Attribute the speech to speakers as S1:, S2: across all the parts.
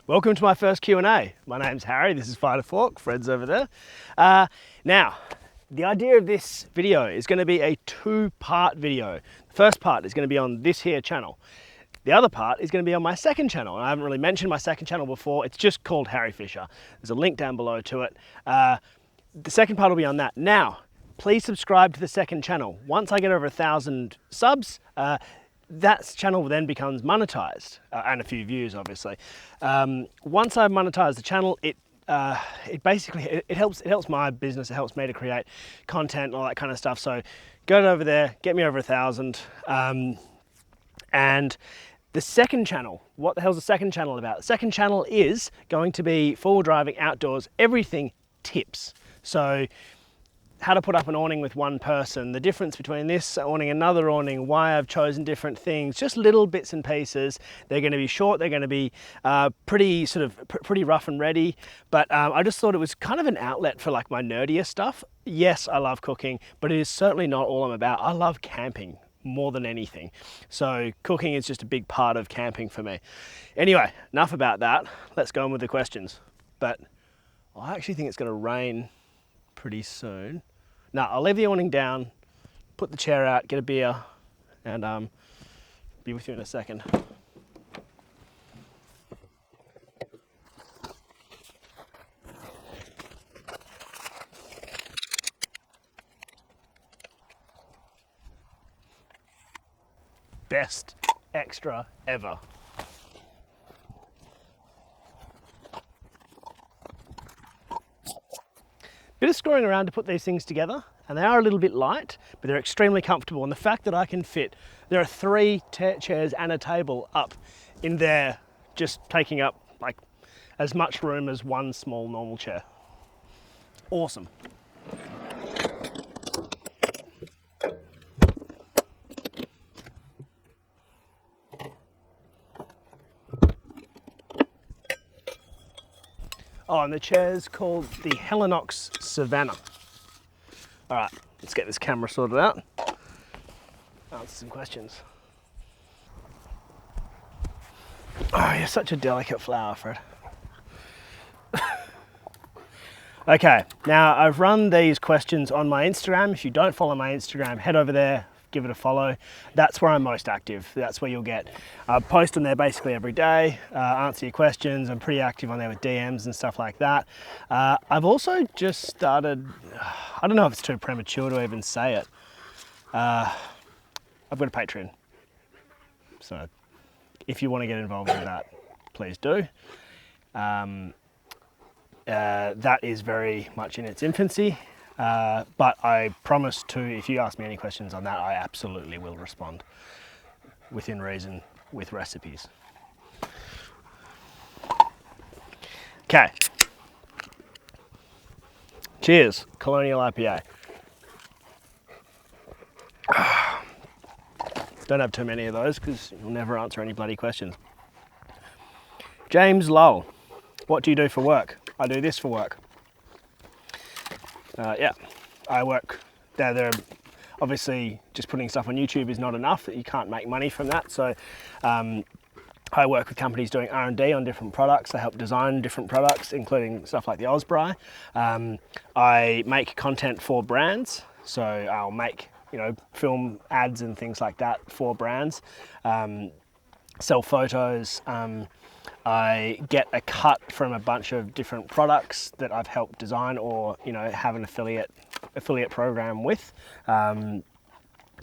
S1: Welcome to my first Q&A. My name's Harry, this is Fighter Fork, Fred's over there. Now, the idea of this video is going to be a two-part video. The first part is going to be on this here channel. The other part is going to be on my second channel. And I haven't really mentioned my second channel before. It's just called Harry Fisher. There's a link down below to it. The second part will be on that. Now, please subscribe to the second channel. Once I get over 1,000 subs, that channel then becomes monetized and a few views, obviously. Once I've monetized the channel, it basically helps my business. It helps me to create content and all that kind of stuff. So go over there, get me over 1,000. And the second channel, what the hell's the second channel about? The second channel is going to be forward driving, outdoors, everything tips. So how to put up an awning with one person, the difference between this awning and another awning, why I've chosen different things, just little bits and pieces. They're going to be short, they're going to be pretty rough and ready, but I just thought it was kind of an outlet for like my nerdier stuff. Yes, I love cooking, but it is certainly not all I'm about. I love camping more than anything. So cooking is just a big part of camping for me. Anyway, enough about that. Let's go on with the questions. But I actually think it's going to rain pretty soon. Now, I'll leave the awning down, put the chair out, get a beer, and be with you in a second. Best extra ever. Bit of screwing around to put these things together, and they are a little bit light, but they're extremely comfortable. And the fact that I can fit, there are 3 chairs and a table up in there, just taking up like as much room as one small normal chair. Awesome. Oh, and the chair's called the Helinox Savannah. All right, let's get this camera sorted out. Answer some questions. Oh, you're such a delicate flower, Fred. Okay, now I've run these questions on my Instagram. If you don't follow my Instagram, head over there, give it a follow. That's where I'm most active. That's where you'll get, I post on there basically every day, answer your questions. I'm pretty active on there with DMs and stuff like that. I've also just started, I don't know if it's too premature to even say it. I've got a Patreon. So if you want to get involved with that, please do. That is very much in its infancy. But I promise to, if you ask me any questions on that, I absolutely will respond within reason with recipes. Okay. Cheers, Colonial IPA. Don't have too many of those because you'll never answer any bloody questions. James Lowell, what do you do for work? I do this for work. Yeah, I work, they're obviously just putting stuff on YouTube is not enough, that you can't make money from that. So I work with companies doing R&D on different products. I help design different products, including stuff like the Osprey. I make content for brands. So I'll make, film ads and things like that for brands, sell photos. I get a cut from a bunch of different products that I've helped design or, have an affiliate program with. And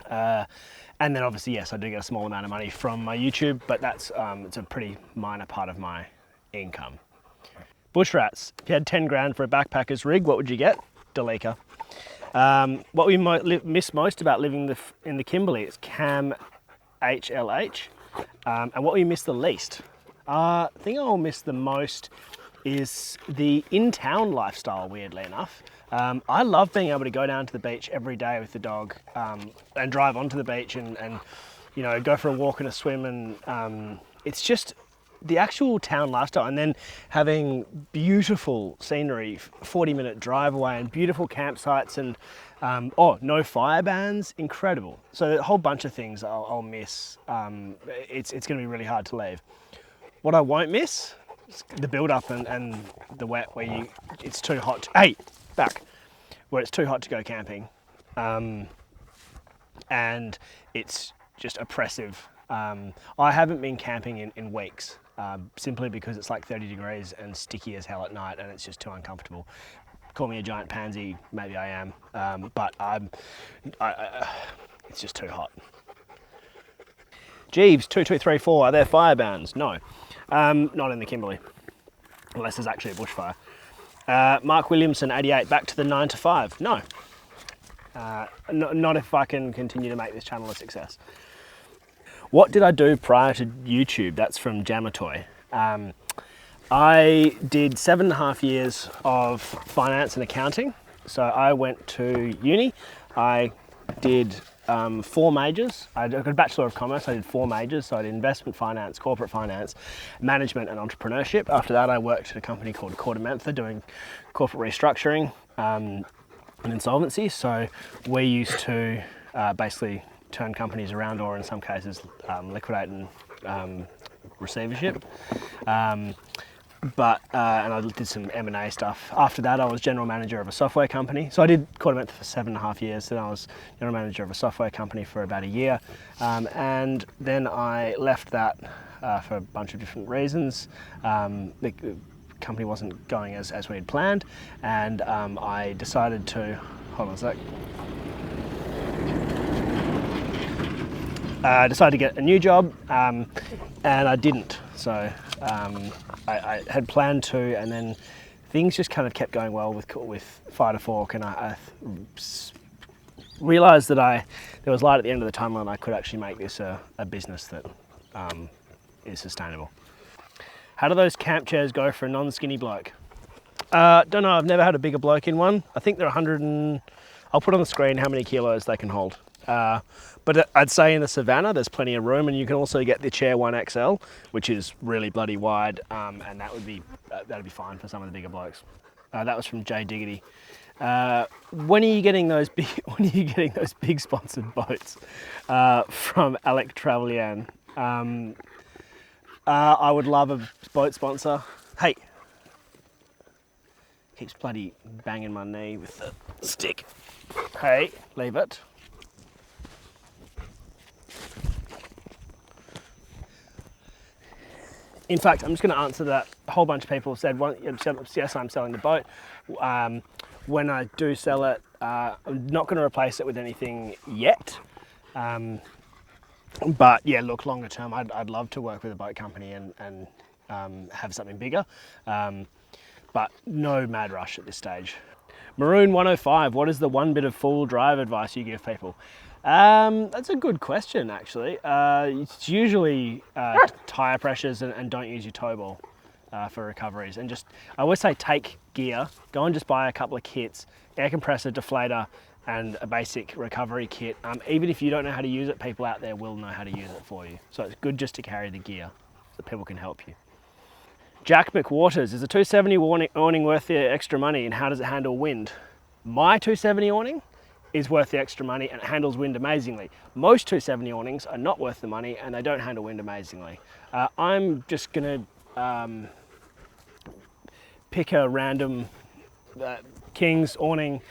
S1: then obviously, yes, I do get a small amount of money from my YouTube, but that's, it's a pretty minor part of my income. Bush rats, if you had 10 grand for a backpacker's rig, what would you get? Deleca. What we miss most about living in the Kimberley is Cam HLH. And what we miss the least? The thing I'll miss the most is the in-town lifestyle, weirdly enough. I love being able to go down to the beach every day with the dog and drive onto the beach and go for a walk and a swim, and it's just the actual town lifestyle, and then having beautiful scenery, 40-minute drive away and beautiful campsites and no fire bans, incredible. So a whole bunch of things I'll miss. It's going to be really hard to leave. What I won't miss, the build up and the wet where it's too hot. Hey, back. Where it's too hot to go camping, and it's just oppressive. I haven't been camping in weeks, simply because it's like 30 degrees and sticky as hell at night, and it's just too uncomfortable. Call me a giant pansy, maybe I am, but it's just too hot. Jeeves 2234, are there fire bans? No, not in the Kimberley, unless there's actually a bushfire. Mark Williamson 88, back to the 9 to 5. No, not if I can continue to make this channel a success. What did I do prior to YouTube? That's from Jamatoy. I did 7.5 years of finance and accounting. So I went to uni. I did 4 majors. I got a Bachelor of Commerce. I did 4 majors. So I did investment finance, corporate finance, management and entrepreneurship. After that, I worked at a company called Cordamentha doing corporate restructuring and insolvency. So we used to basically turn companies around, or in some cases liquidate and receivership. And I did some M&A stuff. After that, I was general manager of a software company. So I did Cordamentha for 7.5 years. Then I was general manager of a software company for about a year. And then I left that for a bunch of different reasons. The company wasn't going as we had planned. And I decided to, hold on a sec. I decided to get a new job, and I didn't. So I had planned to, and then things just kind of kept going well with Fire to Fork, and I realised that there was light at the end of the tunnel, and I could actually make this a business that is sustainable. How do those camp chairs go for a non-skinny bloke? Don't know, I've never had a bigger bloke in one. I think they're 100 and, I'll put on the screen how many kilos they can hold. But I'd say in the savannah there's plenty of room, and you can also get the chair 1XL, which is really bloody wide, and that'd be fine for some of the bigger blokes. That was from Jay Diggity. When are you getting those big sponsored boats? From Alec Travelian. I would love a boat sponsor. Hey, keeps bloody banging my knee with the stick. Hey, leave it. In fact, I'm just going to answer that. A whole bunch of people said, yes, I'm selling the boat. When I do sell it, I'm not going to replace it with anything yet. But yeah, look, longer term, I'd love to work with a boat company and have something bigger. But no mad rush at this stage. Maroon 105, what is the one bit of four-wheel drive advice you give people? That's a good question, actually. It's usually tyre pressures and don't use your tow ball for recoveries. And just, I always say take gear, go and just buy a couple of kits, air compressor, deflator, and a basic recovery kit. Even if you don't know how to use it, people out there will know how to use it for you. So it's good just to carry the gear so people can help you. Jack McWaters, is a 270 awning worth the extra money, and how does it handle wind? My 270 awning is worth the extra money and it handles wind amazingly. Most 270 awnings are not worth the money and they don't handle wind amazingly. I'm just gonna pick a random King's awning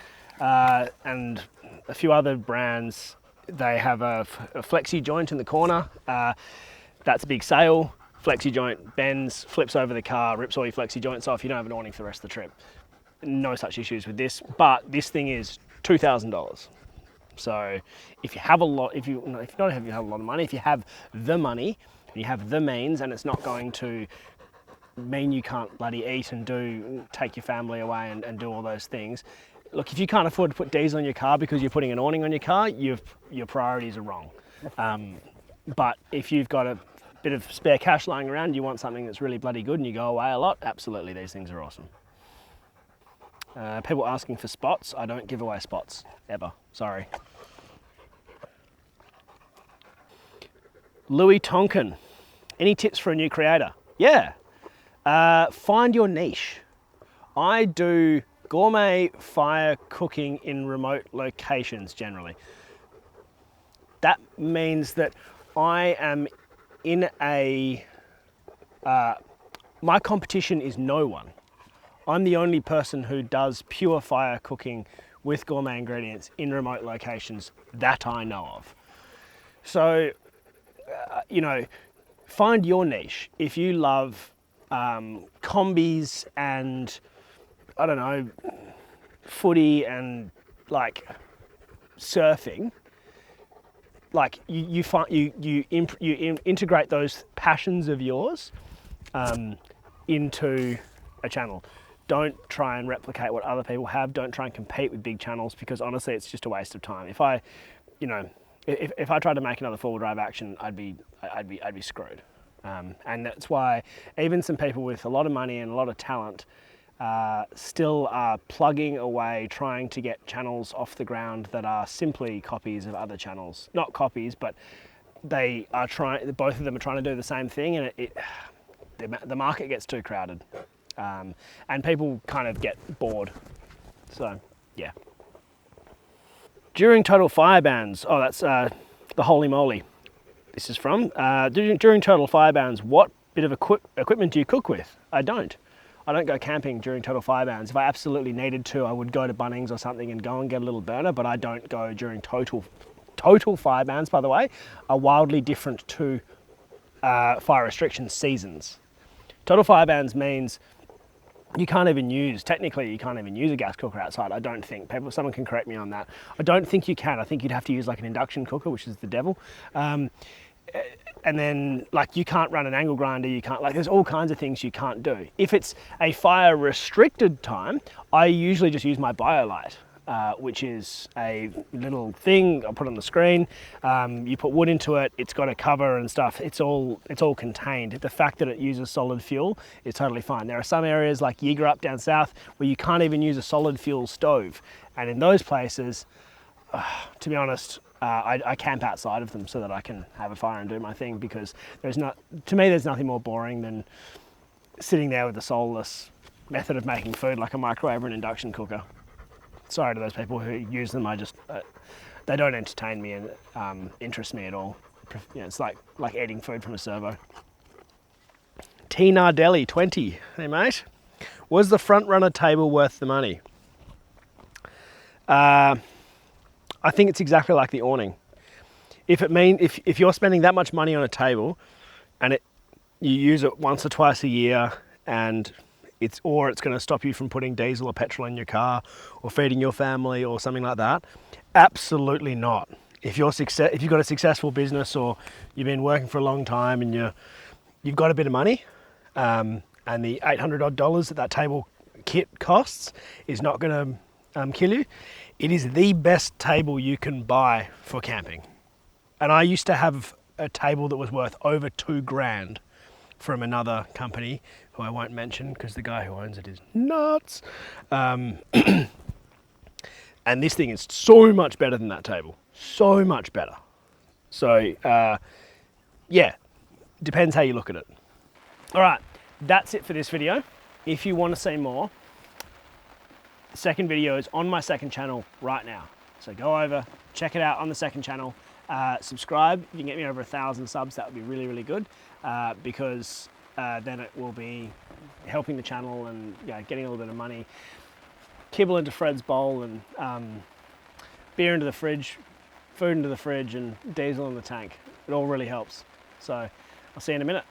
S1: and a few other brands. They have a flexi joint in the corner. That's a big sail. Flexi joint bends, flips over the car, rips all your flexi joints off. You don't have an awning for the rest of the trip. No such issues with this, but this thing is $2,000. So if you have a lot, if you don't have a lot of money, if you have the money, you have the means, and it's not going to mean you can't bloody eat and take your family away and do all those things. Look, if you can't afford to put diesel on your car because you're putting an awning on your car, your priorities are wrong. But if you've got a bit of spare cash lying around, you want something that's really bloody good and you go away a lot, absolutely, these things are awesome. People asking for spots. I don't give away spots, ever. Sorry. Louis Tonkin. Any tips for a new creator? Yeah. Find your niche. I do gourmet fire cooking in remote locations generally. That means that I am in a my competition is no one. I'm the only person who does pure fire cooking with gourmet ingredients in remote locations that I know of. So, you know, find your niche. If you love combis and, I don't know, footy and like surfing, like you integrate those passions of yours into a channel. Don't try and replicate what other people have. Don't try and compete with big channels, because honestly, it's just a waste of time. If I, you know, if I tried to make another four-wheel drive action, I'd be screwed. And that's why even some people with a lot of money and a lot of talent still are plugging away, trying to get channels off the ground that are simply copies of other channels. Not copies, but they are trying. Both of them are trying to do the same thing, and the market gets too crowded, and people kind of get bored. So, yeah. During total fire bans, oh, that's the holy moly. This is from during total fire bans. What bit of equipment do you cook with? I don't go camping during total fire bans. If I absolutely needed to, I would go to Bunnings or something and go and get a little burner, but I don't go during total fire bans, by the way, are wildly different to fire restriction seasons. Total fire bans means you can't even use a gas cooker outside. I don't think. Someone can correct me on that. I don't think you can. I think you'd have to use like an induction cooker, which is the devil. And then like you can't run an angle grinder, you can't, like there's all kinds of things you can't do. If it's a fire restricted time, I usually just use my BioLite, which is a little thing I'll put on the screen. You put wood into it, it's got a cover and stuff. It's all contained. The fact that it uses solid fuel is totally fine. There are some areas like Yigarup down south where you can't even use a solid fuel stove. And in those places, to be honest, I camp outside of them so that I can have a fire and do my thing, because to me there's nothing more boring than sitting there with a soulless method of making food like a microwave or an induction cooker. Sorry to those people who use them. They don't entertain me and interest me at all. You know, it's like eating food from a servo. T Nardelli 20. Hey mate, was the front runner table worth the money? I think it's exactly like the awning. If you're spending that much money on a table and you use it once or twice a year, and it's going to stop you from putting diesel or petrol in your car or feeding your family or something like that, absolutely not. If you've got a successful business, or you've been working for a long time and you've got a bit of money, and the $800 odd that table kit costs is not going to kill you, it is the best table you can buy for camping. And I used to have a table that was worth over $2,000 from another company who I won't mention because the guy who owns it is nuts. And this thing is so much better than that table. So much better. So, yeah, depends how you look at it. All right, that's it for this video. If you want to see more, the second video is on my second channel right now. So go over, check it out on the second channel. Subscribe. If you can get me over 1,000 subs, that would be really, really good, because then it will be helping the channel and getting a little bit of money. Kibble into Fred's bowl, and beer into the fridge, food into the fridge, and diesel in the tank. It all really helps. So I'll see you in a minute.